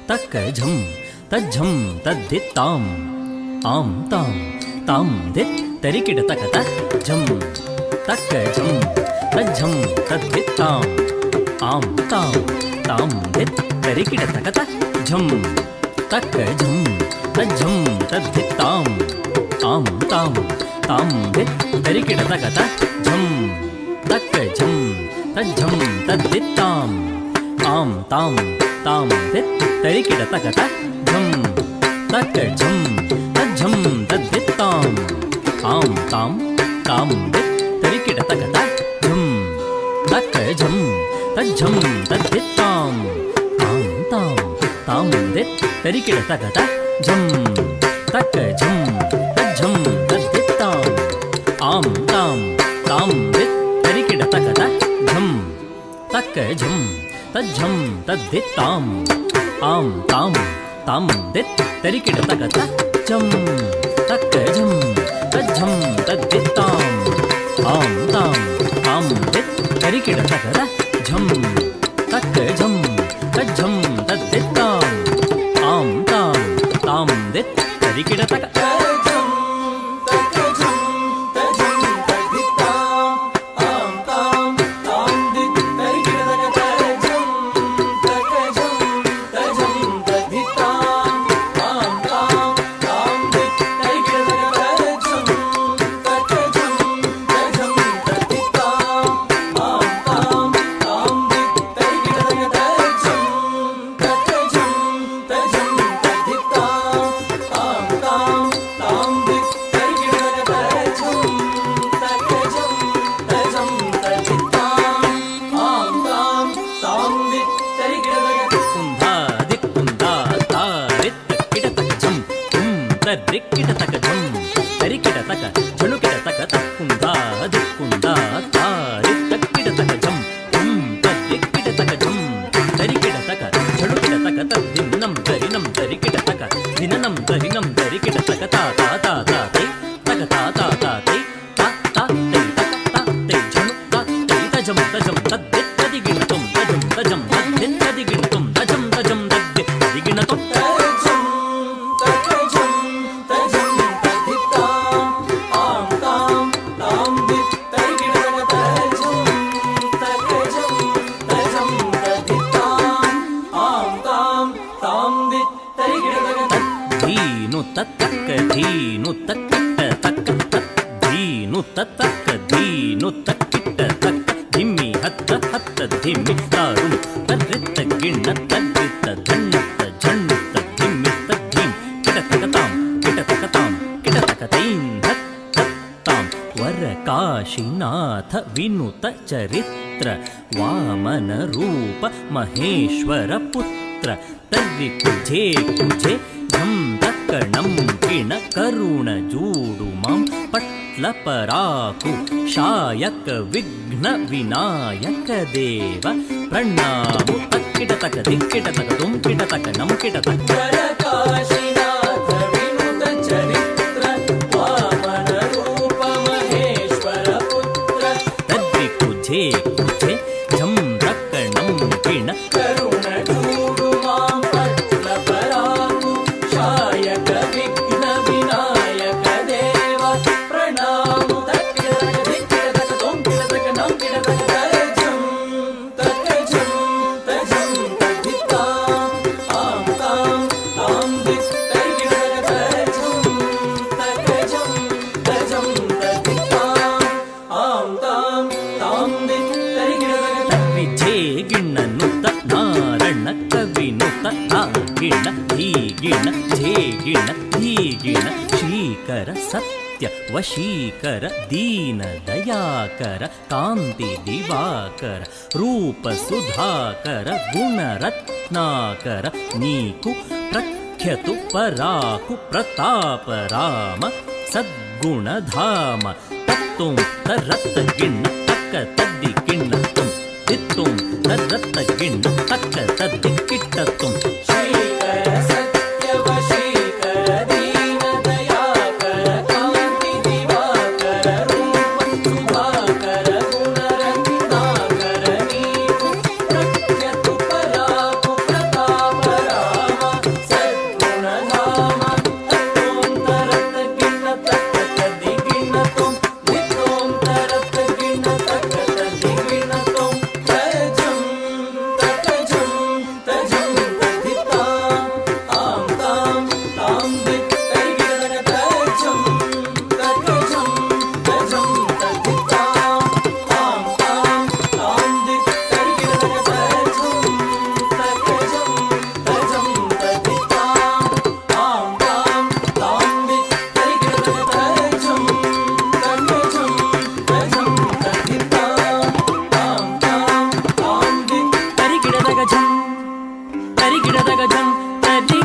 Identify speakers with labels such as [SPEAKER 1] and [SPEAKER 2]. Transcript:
[SPEAKER 1] ತಕ್ಕ ಝಂ ತಜ್ಜಂ ತದ್ದಿತ್ತಾಂ ಆಂ ತಾಂ ತಾಂ ದಿತ್ ತರಿಕಿಡ ತಕತ ಝಂ ತಕ್ಕ ಝಂ ತಜ್ಜಂ ತದ್ದಿತ್ತಾಂ ಆಂ ತಾಂ ತಾಂ ದಿತ್ ತರಿಕಿಡ ತಕತ ಝಂ ತಕ್ಕ ಝಂ ತಜ್ಜಂ ತದ್ದಿತ್ತಾಂ ಆಂ ತಾಂ ತಾಂ ದಿತ್ ತರಿಕಿಡ ತಕತ ಝಂ ತಕ್ಕ ಝಂ ತಜ್ಜಂ ತದ್ದಿತ್ತಾಂ ಆಂ ತಾಂ ತಾಂ ದಿತ್ ತರಿಕಿಡ ತಕತ ಝಂ ತಕ್ಕ ಝಂ ತಜ್ಜಂ ತದ್ದಿತ್ತಾಂ ಆಂ ತಾಂ ತಾಂ ದಿತ್ ತರಿಕಿಡ ತಕತ ಝಂ ತಕ್ಕ ಝಂ ತಜ್ಜಂ ತದ್ದಿತ್ತಾಂ ಆಂ ತಾಂ ತಾಂ ದಿತ್ ತರಿಕಿಡ ತಕತ ಝಂ ತಕ್ಕ ಝಂ ತಜ್ಜಂ ತದ್ದಿತ್ತಾಂ ಆಂ ತಾಂ ತಾಂ ದಿತ್ ತರಿಕಿಡ ತಕತ ಝಂ ತಕ್ಕ ಝಂ ತಜ್ಜಂ ತದ್ದಿತ್ತಾಂ ಆಂ ತಾಂ ತಾಂ ದಿತ್ ತರಿಕಿಡ ತಕತ ಝಂ ತಕ್ಕ ಝಂ ತಜ್ಜಂ ತದ್ದಿತ್ತಾಂ ಆಂ ತಾಂ ತಾಂ ದಿತ್ ತರಿಕಿಡ ತಕತ ಝಂ ತಕ್ಕ ಝಂ ತಜ್ಜಂ ತದ್ದಿತ್ತಾಂ ಆಂ ತಾಂ ತಾಂ ದಿತ್ ತರಿಕಿಡ ತಕತ ಕಾಶಿನಾಥ ವಿನುತ ಚರಿತ್ರ ವಾಮನ ರೂಪ ಮಹೇಶ್ವರ ಪುತ್ರ ತರ್ರಿ ಕುಜೆ ಕುಜೆ ಝಂ ತಕ್ಕಣಂ ಕಿಣ ಕರುಣ ಜೂಡು ಮಾಂ ಪಟ್ಲ ಪರಾಕು ಶಾಯಕ ವಿಘ್ನ ವಿನಾಯಕ ದೇವ ಪ್ರಣಾಮು ತಕ್ಕಿಟ ತಕ ದಿಕ್ಕಿಟ ತಕ ತುಂ ಕಿಟ ತಕ ನಂ ಕಿಟ ತಕ ಕುಜೆ ಕುಜೆ ಝಂ ತಕ್ಕಣಂ ಕಿಣ ಕರುಣ ಜೂಡು ಮಾಂ ಪಟ್ಲ ಪರಾಕು ಶಾಯಕ ವಿಘ್ನ ವಿನಾಯಕ ದೇವ ಪ್ರಣಾಮು ತಕ್ಕಿಡ ತಕ ದಿಕ್ಕಿಡ ತಕ ತುಂ ಕಿಡ ತಕ ನಂ ಕಿಡ ತಕ ಝಂ ತಕ ಝಂ ತಜಂ ತದ್ದಿತ್ತಾಂ ಆಂ ತಾಂ ತಾಂ ದಿತ್ ತರಿಕಿಡ ತಕ ಝಂ ತಕ ಝಂ ತಜಂ ತದ್ದಿತ್ತಾಂ ಆಂ ತಾಂ ತಾಂ ದಿತ್ ತರಿಕಿಡ ತಕ ವಿಜೆ ಗಿಣ್ಣ ನುತ ನಾರಣ್ಣ ಕವಿನುತ ಆ ಗಿಣ್ಣ ಧೀ ಗಿಣ್ಣ ಝೇ ಗಿಣ್ಣ ಧೀ ಗಿಣ್ಣ ಶ್ರೀಕರ ಸತ್ಯ ವಶೀಕರ ದೀನ ದಯಾಕರ ಕಾಂತಿ ದಿವಾಕರ ರೂಪ ಸುಧಾಕರ ಗುಣರತ್ನಾಕರ ನೀಕು ಪ್ರಖ್ಯತು ಪರಾಕು ಪ್ರತಾಪ ರಾಮ ಸದ್ಗುಣಧಾಮ ತತ್ತುಂ ತರತ್ತ ಗಿಣ್ಣ ತಕ್ಕ ತದ್ದಿ ಗಿಣ್ಣ ತುಂ ದಿತ್ತುಂ ತರತ್ತ ಗಿಣ್ಣ ತಕ್ಕ ತದ್ದಿ ಕಿಟ್ಟ ತುಂ ಶ್ರೀಕರ ಸತ್ಯ ವಶೀಕರ ದೀನ ದಯಾಕರ ಕಾಂತಿ ದಿವಾಕರ ರೂಪ ಸುಧಾಕರ ಗುಣರತ್ನಾಕರ ನೀಕು ಪ್ರಖ್ಯತು ಪರಾಕು ಪ್ರತಾಪ ರಾಮ ತರಿ ಗಿಡದಾಗ ಜಂ ತರಿ